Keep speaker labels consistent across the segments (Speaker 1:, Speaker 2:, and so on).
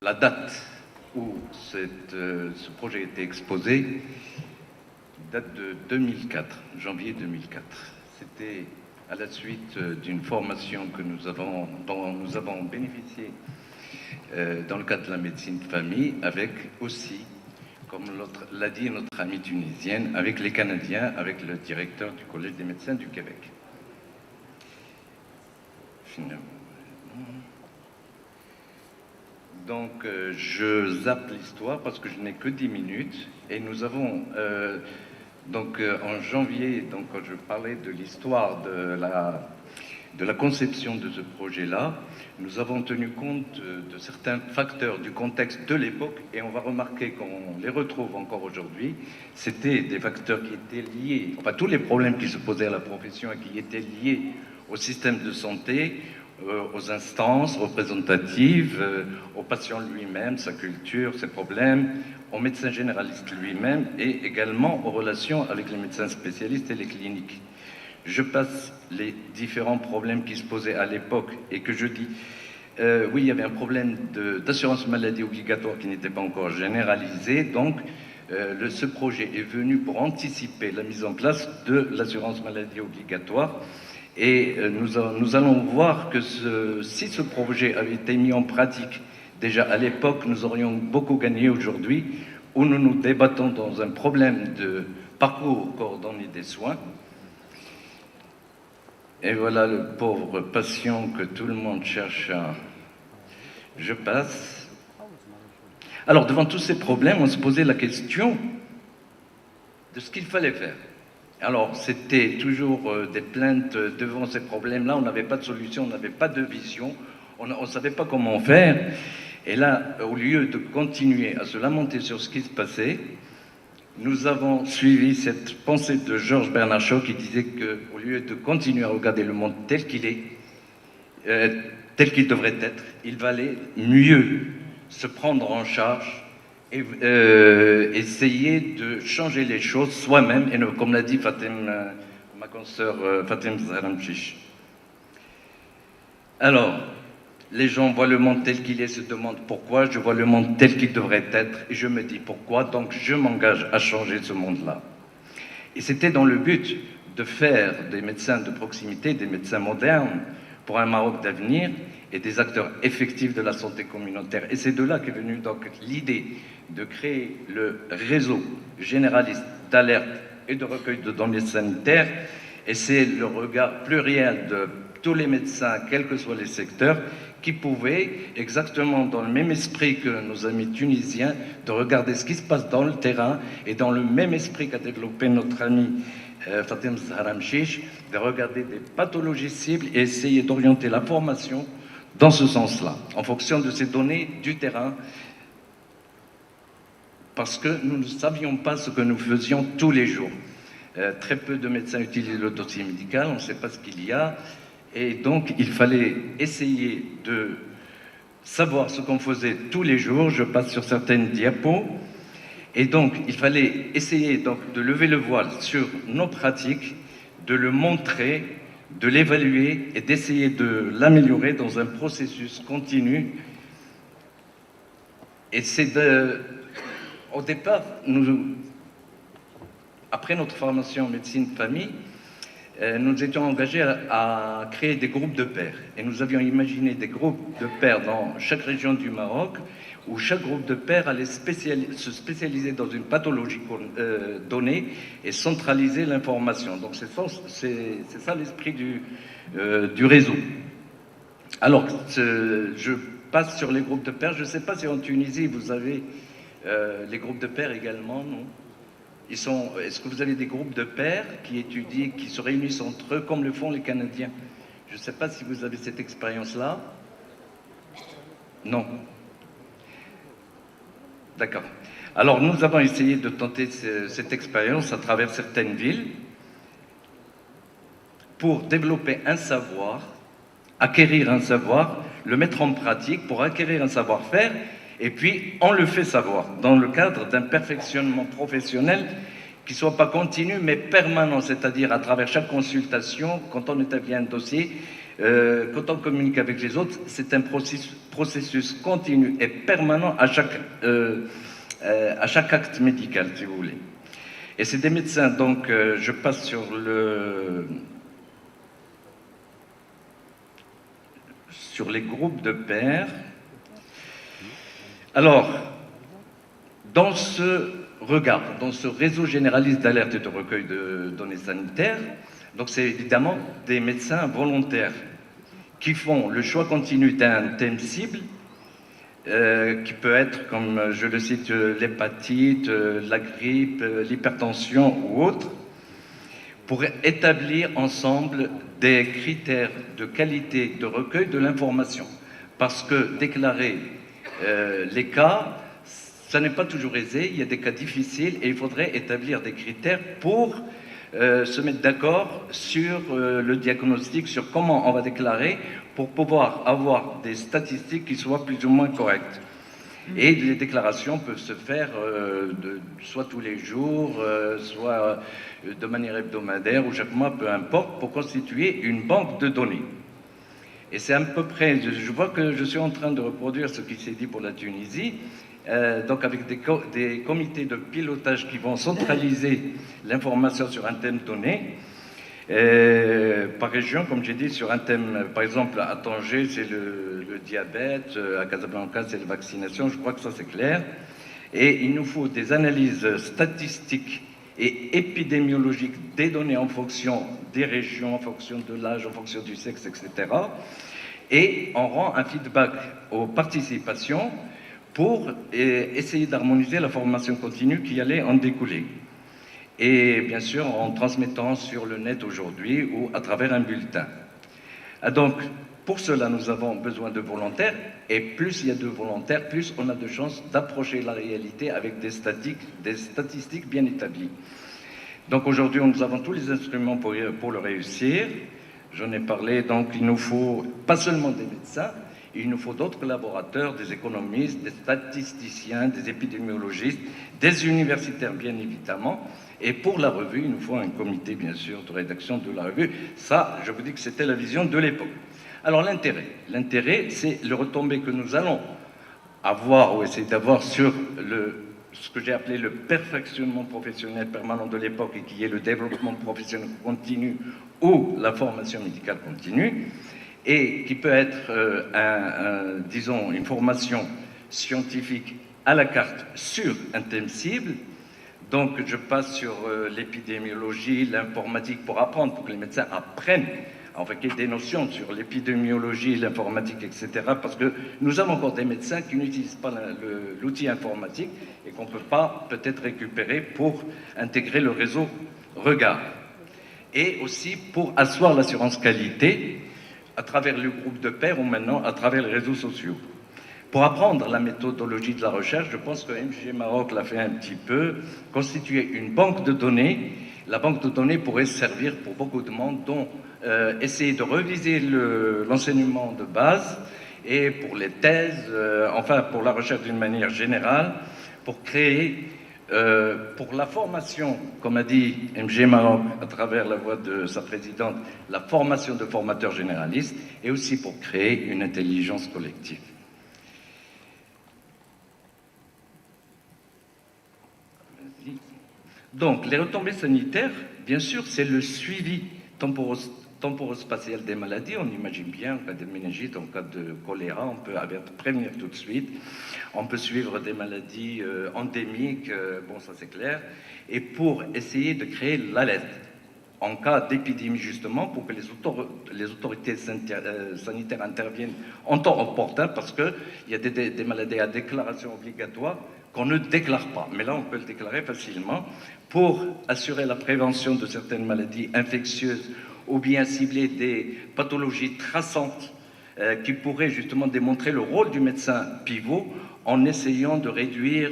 Speaker 1: La date où ce projet a été exposé date de 2004, janvier 2004. C'était à la suite d'une formation dont nous avons bénéficié dans le cadre de la médecine de famille, avec aussi, comme l'a dit notre amie tunisienne, avec les Canadiens, avec le directeur du Collège des médecins du Québec. Finalement. Donc, je zappe l'histoire parce que je n'ai que 10 minutes. Et nous avons, en janvier, donc, quand je parlais de l'histoire de la conception de ce projet-là, nous avons tenu compte de certains facteurs du contexte de l'époque, et on va remarquer qu'on les retrouve encore aujourd'hui. C'était des facteurs qui étaient liés, enfin tous les problèmes qui se posaient à la profession et qui étaient liés au système de santé, aux instances représentatives, au patient lui-même, sa culture, ses problèmes, au médecin généraliste lui-même et également aux relations avec les médecins spécialistes et les cliniques. Je passe les différents problèmes qui se posaient à l'époque et que je dis, oui, il y avait un problème d'assurance maladie obligatoire qui n'était pas encore généralisé, donc ce projet est venu pour anticiper la mise en place de l'assurance maladie obligatoire. Et nous allons voir que si ce projet avait été mis en pratique déjà à l'époque, nous aurions beaucoup gagné aujourd'hui, où nous nous débattons dans un problème de parcours coordonné des soins. Et voilà le pauvre patient que tout le monde cherche à... Je passe. Alors, devant tous ces problèmes, on se posait la question de ce qu'il fallait faire. Alors, c'était toujours des plaintes devant ces problèmes-là. On n'avait pas de solution, on n'avait pas de vision, on ne savait pas comment faire. Et là, au lieu de continuer à se lamenter sur ce qui se passait, nous avons suivi cette pensée de Georges Bernard Shaw qui disait qu'au lieu de continuer à regarder le monde tel qu'il est, tel qu'il devrait être, il valait mieux se prendre en charge et essayer de changer les choses soi-même, et comme l'a dit ma consoeur Fatem Zahra Mchiche. Alors, les gens voient le monde tel qu'il est, se demandent pourquoi, je vois le monde tel qu'il devrait être, et je me dis pourquoi, donc je m'engage à changer ce monde-là. Et c'était dans le but de faire des médecins de proximité, des médecins modernes, pour un Maroc d'avenir, et des acteurs effectifs de la santé communautaire. Et c'est de là qu'est venue donc l'idée de créer le réseau généraliste d'alerte et de recueil de données sanitaires. Et c'est le regard pluriel de tous les médecins, quels que soient les secteurs, qui pouvaient, exactement dans le même esprit que nos amis tunisiens, de regarder ce qui se passe dans le terrain, et dans le même esprit qu'a développé notre ami Fatem Zahra Mchiche, de regarder des pathologies cibles et essayer d'orienter la formation dans ce sens-là, en fonction de ces données du terrain, parce que nous ne savions pas ce que nous faisions tous les jours. Très peu de médecins utilisent le dossier médical, on ne sait pas ce qu'il y a, et donc il fallait essayer de savoir ce qu'on faisait tous les jours. Je passe sur certaines diapos, et donc il fallait essayer donc de lever le voile sur nos pratiques, de le montrer, de l'évaluer et d'essayer de l'améliorer dans un processus continu. Et c'est au départ, après notre formation en médecine de famille, nous étions engagés à créer des groupes de pairs. Et nous avions imaginé des groupes de pairs dans chaque région du Maroc, où chaque groupe de pairs allait se spécialiser dans une pathologie donnée et centraliser l'information. Donc c'est ça l'esprit du réseau. Alors, je passe sur les groupes de pairs. Je ne sais pas si en Tunisie, vous avez les groupes de pairs également, non ? Est-ce que vous avez des groupes de pairs qui étudient, qui se réunissent entre eux, comme le font les Canadiens? Je ne sais pas si vous avez cette expérience-là. Non. D'accord. Alors, nous avons essayé de tenter cette expérience à travers certaines villes pour développer un savoir, acquérir un savoir, le mettre en pratique pour acquérir un savoir-faire, et puis on le fait savoir dans le cadre d'un perfectionnement professionnel qui ne soit pas continu mais permanent, c'est-à-dire à travers chaque consultation, quand on établit un dossier, quand on communique avec les autres, c'est un processus continu et permanent à chaque acte médical, si vous voulez. Et c'est des médecins, donc je passe sur les groupes de pairs. Alors, dans ce regard, dans ce réseau généraliste d'alerte et de recueil de données sanitaires, donc c'est évidemment des médecins volontaires qui font le choix continu d'un thème cible, qui peut être, comme je le cite, l'hépatite, la grippe, l'hypertension ou autre, pour établir ensemble des critères de qualité de recueil de l'information. Parce que déclarer les cas, ça n'est pas toujours aisé, il y a des cas difficiles et il faudrait établir des critères pour se mettre d'accord sur le diagnostic, sur comment on va déclarer pour pouvoir avoir des statistiques qui soient plus ou moins correctes. Et les déclarations peuvent se faire soit tous les jours, soit de manière hebdomadaire ou chaque mois, peu importe, pour constituer une banque de données. Et c'est à peu près, je vois que je suis en train de reproduire ce qui s'est dit pour la Tunisie, donc avec des comités de pilotage qui vont centraliser l'information sur un thème donné, par région, comme j'ai dit, sur un thème, par exemple à Tanger, c'est le diabète, à Casablanca, c'est la vaccination, je crois que ça c'est clair. Et il nous faut des analyses statistiques et épidémiologiques des données en fonction des régions, en fonction de l'âge, en fonction du sexe, etc. Et on rend un feedback aux participations pour essayer d'harmoniser la formation continue qui allait en découler. Et bien sûr en transmettant sur le net aujourd'hui ou à travers un bulletin. Donc, pour cela, nous avons besoin de volontaires, et plus il y a de volontaires, plus on a de chances d'approcher la réalité avec des statistiques bien établies. Donc aujourd'hui, nous avons tous les instruments pour le réussir. J'en ai parlé, donc il nous faut pas seulement des médecins, il nous faut d'autres collaborateurs, des économistes, des statisticiens, des épidémiologistes, des universitaires bien évidemment. Et pour la revue, il nous faut un comité, bien sûr, de rédaction de la revue. Ça, je vous dis que c'était la vision de l'époque. Alors l'intérêt, c'est le retombé que nous allons avoir ou essayer d'avoir sur ce que j'ai appelé le perfectionnement professionnel permanent de l'époque et qui est le développement professionnel continu ou la formation médicale continue, et qui peut être, disons, une formation scientifique à la carte sur un thème cible. Donc je passe sur l'épidémiologie, l'informatique pour apprendre, pour que les médecins apprennent à envoyer des notions sur l'épidémiologie, l'informatique, etc. Parce que nous avons encore des médecins qui n'utilisent pas l'outil informatique et qu'on ne peut pas peut-être récupérer pour intégrer le réseau Regard. Et aussi pour asseoir l'assurance qualité à travers le groupe de pairs ou maintenant à travers les réseaux sociaux. Pour apprendre la méthodologie de la recherche, je pense que MG Maroc l'a fait un petit peu, constituer une banque de données. La banque de données pourrait servir pour beaucoup de monde, dont essayer de reviser l'enseignement de base et pour les thèses, enfin pour la recherche d'une manière générale, pour créer, pour la formation, comme a dit MG Maroc à travers la voix de sa présidente, la formation de formateurs généralistes et aussi pour créer une intelligence collective. Donc, les retombées sanitaires, bien sûr, c'est le suivi temporospatial des maladies. On imagine bien, en cas de méningite, en cas de choléra, on peut prévenir tout de suite. On peut suivre des maladies endémiques, bon, ça c'est clair. Et pour essayer de créer l'alerte en cas d'épidémie, justement, pour que les autorités sanitaires interviennent en temps opportun, parce qu'il y a des maladies à déclaration obligatoire qu'on ne déclare pas. Mais là, on peut le déclarer facilement pour assurer la prévention de certaines maladies infectieuses ou bien cibler des pathologies traçantes qui pourraient justement démontrer le rôle du médecin pivot en essayant de réduire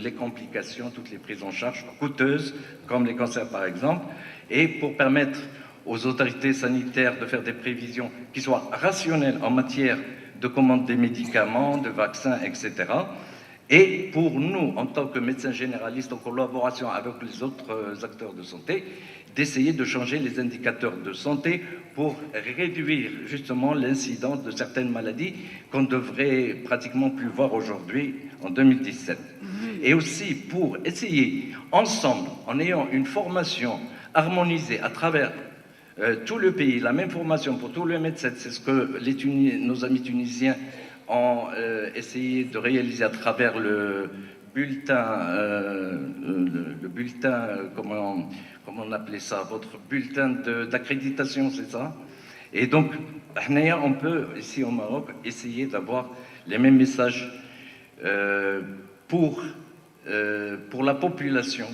Speaker 1: les complications, toutes les prises en charge coûteuses, comme les cancers par exemple, et pour permettre aux autorités sanitaires de faire des prévisions qui soient rationnelles en matière de commande des médicaments, de vaccins, etc. Et pour nous, en tant que médecins généralistes, en collaboration avec les autres acteurs de santé, d'essayer de changer les indicateurs de santé pour réduire justement l'incidence de certaines maladies qu'on devrait pratiquement plus voir aujourd'hui en 2017. Et aussi pour essayer ensemble, en ayant une formation harmonisée à travers tout le pays, la même formation pour tous les médecins, c'est ce que nos amis tunisiens ont essayé de réaliser à travers le bulletin, comment on appelait ça, votre bulletin d'accréditation, c'est ça? Et donc, on peut, ici au Maroc, essayer d'avoir les mêmes messages pour la population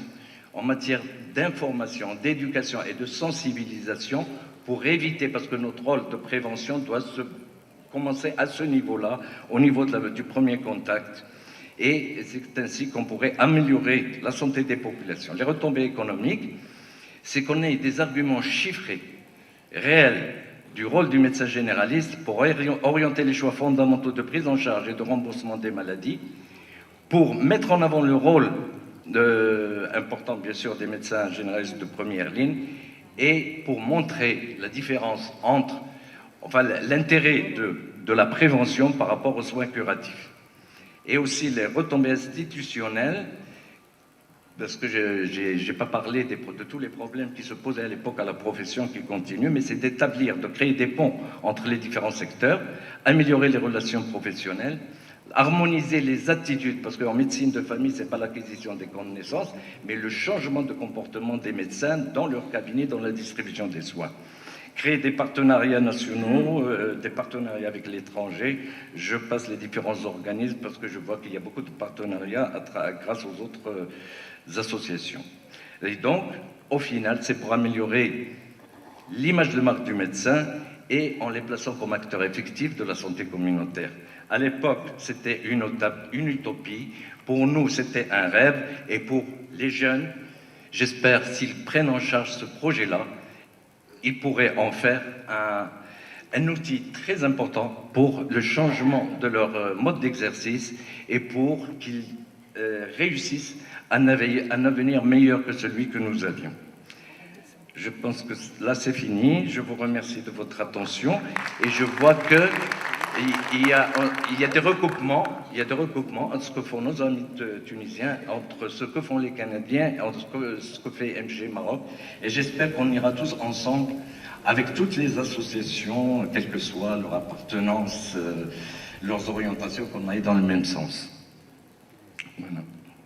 Speaker 1: en matière d'information, d'éducation et de sensibilisation pour éviter, parce que notre rôle de prévention doit commencer à ce niveau-là, au niveau du premier contact. Et c'est ainsi qu'on pourrait améliorer la santé des populations. Les retombées économiques, c'est qu'on ait des arguments chiffrés, réels, du rôle du médecin généraliste pour orienter les choix fondamentaux de prise en charge et de remboursement des maladies, pour mettre en avant le rôle important, bien sûr, des médecins généralistes de première ligne, et pour montrer la différence entre, l'intérêt de la prévention par rapport aux soins curatifs. Et aussi les retombées institutionnelles, parce que je n'ai pas parlé de tous les problèmes qui se posaient à l'époque à la profession qui continuent, mais c'est d'établir, de créer des ponts entre les différents secteurs, améliorer les relations professionnelles, harmoniser les attitudes, parce qu'en médecine de famille, ce n'est pas l'acquisition des connaissances, mais le changement de comportement des médecins dans leur cabinet, dans la distribution des soins. Créer des partenariats nationaux, des partenariats avec l'étranger. Je passe les différents organismes parce que je vois qu'il y a beaucoup de partenariats grâce aux autres associations. Et donc, au final, c'est pour améliorer l'image de marque du médecin et en les plaçant comme acteurs effectifs de la santé communautaire. À l'époque, c'était une utopie. Pour nous, c'était un rêve. Et pour les jeunes, j'espère, s'ils prennent en charge ce projet-là, ils pourraient en faire un outil très important pour le changement de leur mode d'exercice et pour qu'ils réussissent un avenir meilleur que celui que nous avions. Je pense que là, c'est fini. Je vous remercie de votre attention et je vois que il y a des recoupements entre ce que font nos amis tunisiens, entre ce que font les Canadiens, entre ce que fait MG Maroc. Et j'espère qu'on ira tous ensemble avec toutes les associations, quelle que soit leur appartenance, leurs orientations, qu'on aille dans le même sens. Voilà.